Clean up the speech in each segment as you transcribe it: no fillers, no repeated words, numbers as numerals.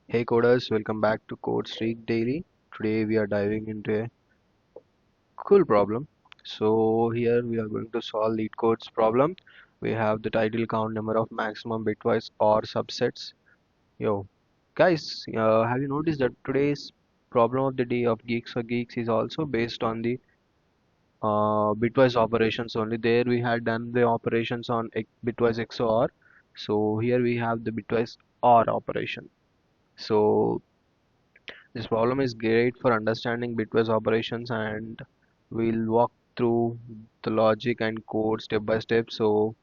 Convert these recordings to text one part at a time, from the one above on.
Hey coders, welcome back to Code Streak Daily. Today we are diving into a cool problem. So here we are going to solve Leetcode's problem. We have the title count number of maximum bitwise or subsets. Yo, guys, have you noticed that today's problem of the day of Geeks for Geeks is also based on the bitwise operations only. There we had done the operations on bitwise XOR. So here we have the bitwise OR operation. So this problem is great for understanding bitwise operations, and we'll walk through the logic and code step by step. So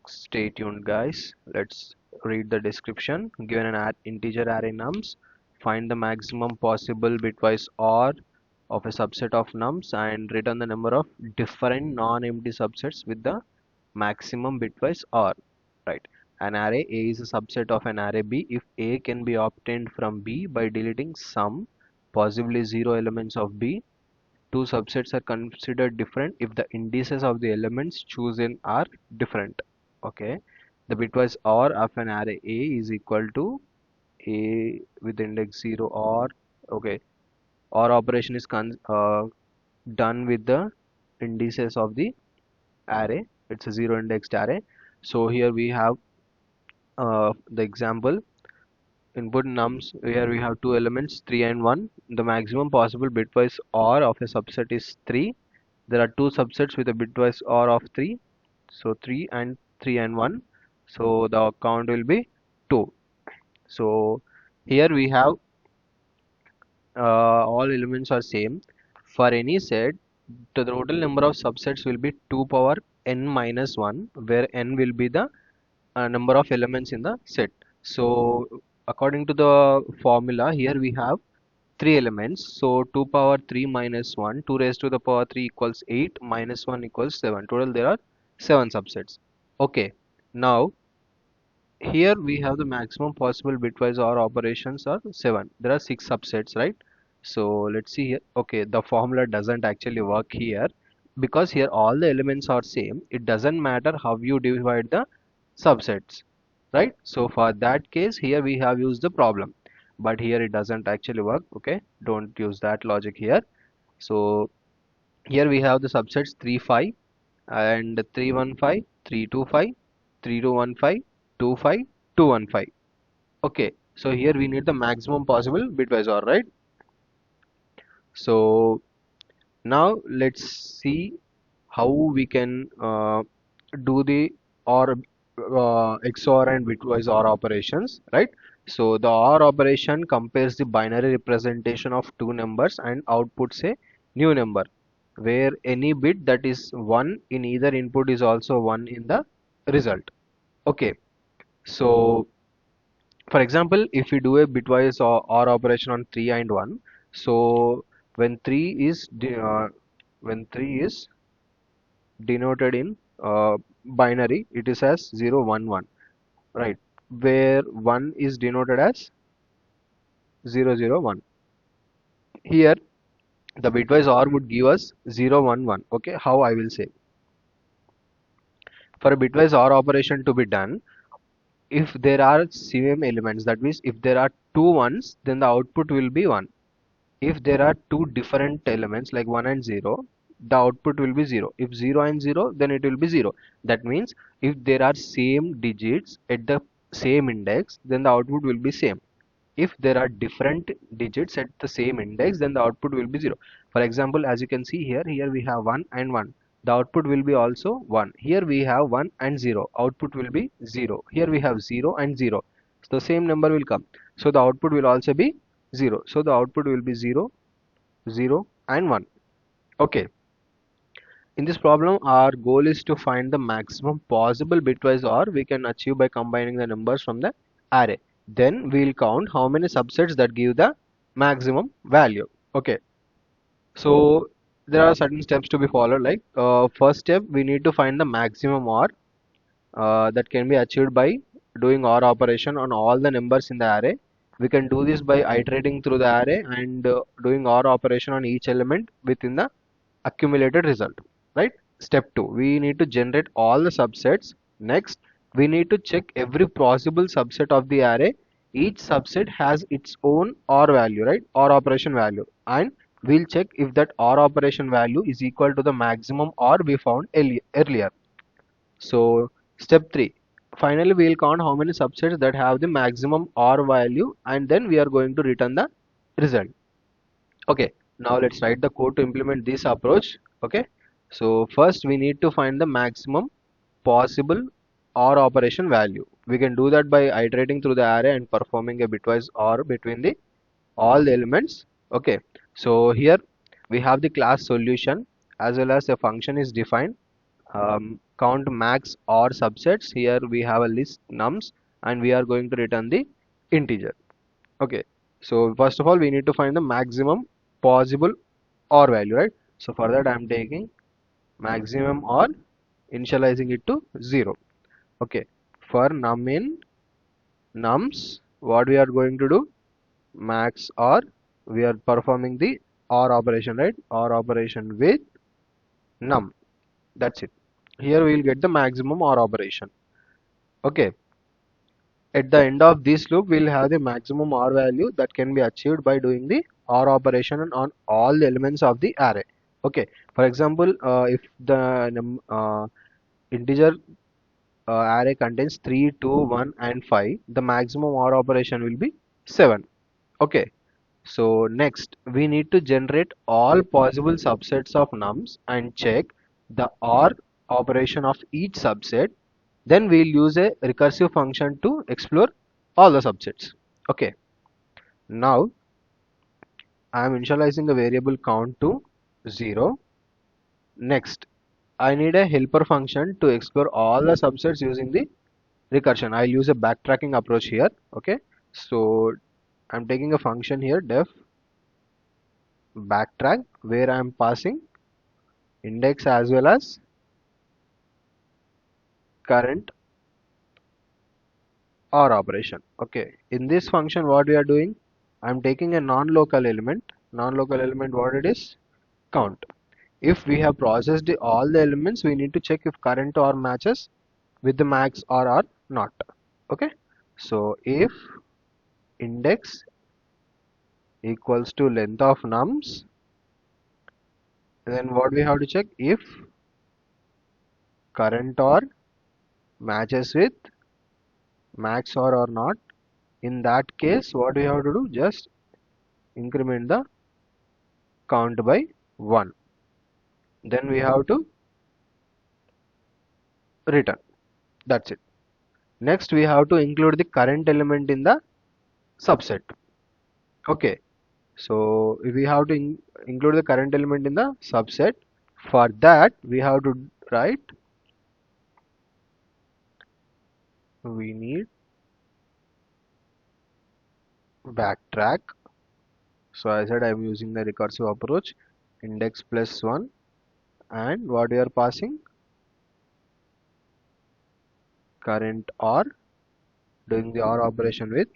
stay tuned, guys. Let's read the description. Given an integer array nums, find the maximum possible bitwise OR of a subset of nums and return the number of different non-empty subsets with the maximum bitwise OR. Right. An array A is a subset of an array B if A can be obtained from B by deleting some, possibly zero elements of B. Two subsets are considered different if the indices of the elements chosen are different. Okay. The bitwise OR of an array A is equal to A with index 0 or okay. OR operation is done with the indices of the array. It's a zero indexed array. So here we have the example input nums. Here we have two elements 3 and 1. The maximum possible bitwise OR of a subset is 3. There are two subsets with a bitwise OR of 3, so 3 and 1, so the count will be 2. So here we have all elements are same. For any set, the total number of subsets will be 2 power n minus 1, where n will be the number of elements in the set. So according to the formula, here we have 3 elements. So 2 power 3 minus 1, 2 raised to the power 3 equals 8, minus 1 equals 7. Total there are 7 subsets. Okay, now here we have the maximum possible bitwise OR operations are 7. There are 6 subsets, right? So let's see here. Okay, the formula doesn't actually work here because here all the elements are same. It doesn't matter how you divide the subsets, right? So for that case, here we have used the problem, but here it doesn't actually work. Okay, don't use that logic here. So here we have the subsets 3 5 and 3 1 5 3 2 5 3 2 1 5 2 5 2 1 5. Okay, so here we need the maximum possible bitwise OR, right? So now let's see how we can do the OR XOR and bitwise OR operations, right? So the OR operation compares the binary representation of two numbers and outputs a new number where any bit that is 1 in either input is also 1 in the result. Okay, so for example, if we do a bitwise OR operation on 3 and 1, so when 3 is denoted in binary, it is as 0 1 1, right? Where 1 is denoted as 0 0 1. Here the bitwise OR would give us 0 1 1. Okay, how I will say, for a bitwise OR operation to be done, if there are same elements, that means if there are two ones, then the output will be 1. If there are two different elements like 1 and 0, the output will be 0. If 0 and 0, then it will be 0. That means if there are same digits at the same index, then the output will be same. If there are different digits at the same index, then the output will be 0. For example, as you can see here, we have 1 and 1. The output will be also 1. Here we have 1 and 0. Output will be 0. Here we have 0 and 0. So the same number will come. So the output will also be 0. So the output will be 0, 0 and 1. Okay. In this problem, our goal is to find the maximum possible bitwise OR we can achieve by combining the numbers from the array. Then we'll count how many subsets that give the maximum value. Okay. So there are certain steps to be followed. Like first step, we need to find the maximum OR that can be achieved by doing OR operation on all the numbers in the array. We can do this by iterating through the array and doing OR operation on each element within the accumulated result, right? Step 2, we need to generate all the subsets. Next, we need to check every possible subset of the array each subset has its own OR value, right? OR operation value, and we'll check if that OR operation value is equal to the maximum OR we found earlier. So step 3. Finally, we will count how many subsets that have the maximum OR value, and then we are going to return the result. Okay, now let's write the code to implement this approach. Okay, so first we need to find the maximum possible OR operation value. We can do that by iterating through the array and performing a bitwise OR between the all the elements. Okay, so here we have the class solution as well as a function is defined, count max or subsets. Here we have a list nums and we are going to return the integer. Okay, so first of all we need to find the maximum possible OR value, right? So for that I am taking maximum OR, initializing it to 0. Okay, for num in nums, what we are going to do, max OR, we are performing the OR operation, right? OR operation with num, that's it. Here we will get the maximum OR operation. Okay, at the end of this loop we will have the maximum OR value that can be achieved by doing the OR operation on all the elements of the array. Okay, for example, if the integer array contains 3, 2, 1 and 5, the maximum OR operation will be 7. Okay, so next we need to generate all possible subsets of nums and check the OR operation of each subset. Then we'll use a recursive function to explore all the subsets. Okay, now I am initializing a variable count to 0. Next, I need a helper function to explore all the subsets using the recursion. I'll use a backtracking approach here. Okay, so I'm taking a function here, def backtrack, where I'm passing index as well as current OR operation. Okay, in this function what we are doing, I'm taking a non-local element. Non-local element, what it is? Count. If we have processed all the elements, we need to check if current OR matches with the max OR or not. Okay, so if index equals to length of nums, then what we have to check, if current OR matches with max OR or not. In that case, what we have to do, just increment the count by 1. Then we have to return. That's it. Next we have to include the current element in the subset. Okay, so we have to include the current element in the subset. For that we have to write, we need backtrack. So I said I am using the recursive approach, index plus 1, and what we are passing, current OR, doing the OR operation with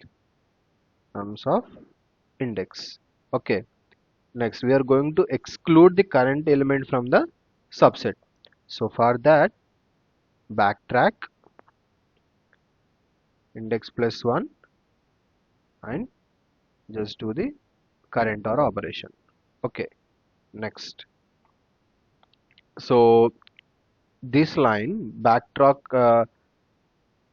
nums of index. Okay, next we are going to exclude the current element from the subset. So for that, backtrack index plus 1 and just do the current OR operation. Okay, next. So this line backtrack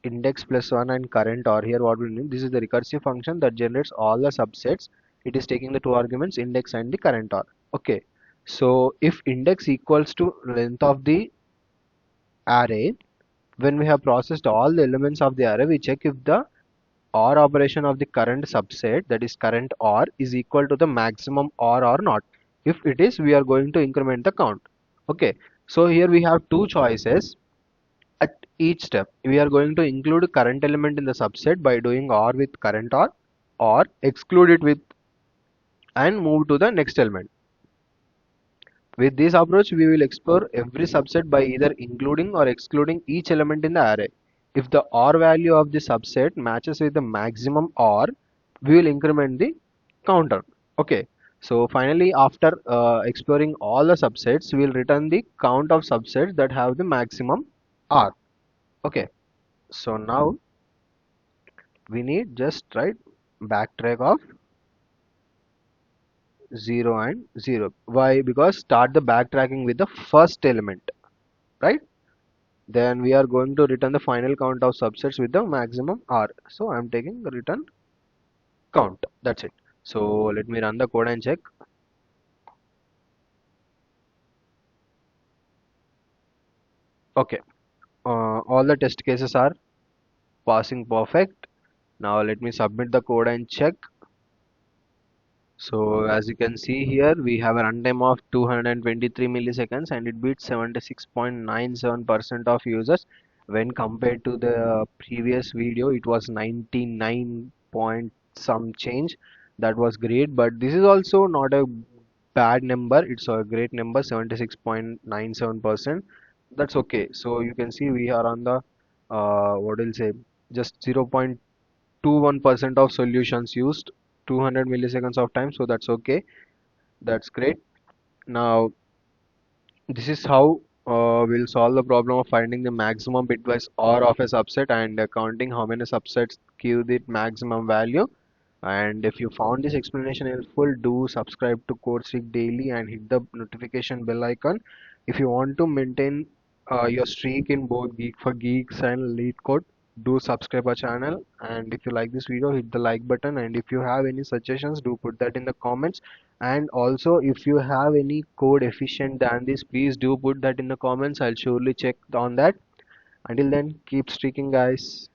index plus 1 and current OR, here what we need, this is the recursive function that generates all the subsets. It is taking the two arguments, index and the current OR. Okay, so if index equals to length of the array, when we have processed all the elements of the array, we check if the OR operation of the current subset, that is current OR, is equal to the maximum OR or not. If it is, we are going to increment the count. Okay, so here we have two choices. At each step we are going to include current element in the subset by doing OR with current OR, or exclude it with and move to the next element. With this approach we will explore every subset by either including or excluding each element in the array. If the OR value of the subset matches with the maximum OR, we will increment the counter. Okay, so finally after exploring all the subsets, we will return the count of subsets that have the maximum OR. Okay, so now We need just right backtrack of 0 and 0. Why? Because start the backtracking with the first element, right? Then we are going to return the final count of subsets with the maximum R. So I'm taking the return count. That's it. So let me run the code and check. Okay. All the test cases are passing perfect. Now let me submit the code and check. So as you can see here, we have a runtime of 223 milliseconds and it beats 76.97% of users. When compared to the previous video, it was 99 point some change. That was great, but this is also not a bad number. It's a great number, 76.97%. That's okay. So you can see we are on the what will say just 0.21% of solutions used 200 milliseconds of time, so that's okay. That's great. Now this is how we'll solve the problem of finding the maximum bitwise OR of a subset and counting how many subsets give the maximum value. And if you found this explanation helpful, do subscribe to CodeStreak Daily and hit the notification bell icon. If you want to maintain your streak in both Geek for Geeks and Leetcode, do subscribe our channel. And if you like this video, hit the like button. And if you have any suggestions, do put that in the comments. And also, if you have any code efficient than this, please do put that in the comments. I'll surely check on that. Until then, keep streaking, guys.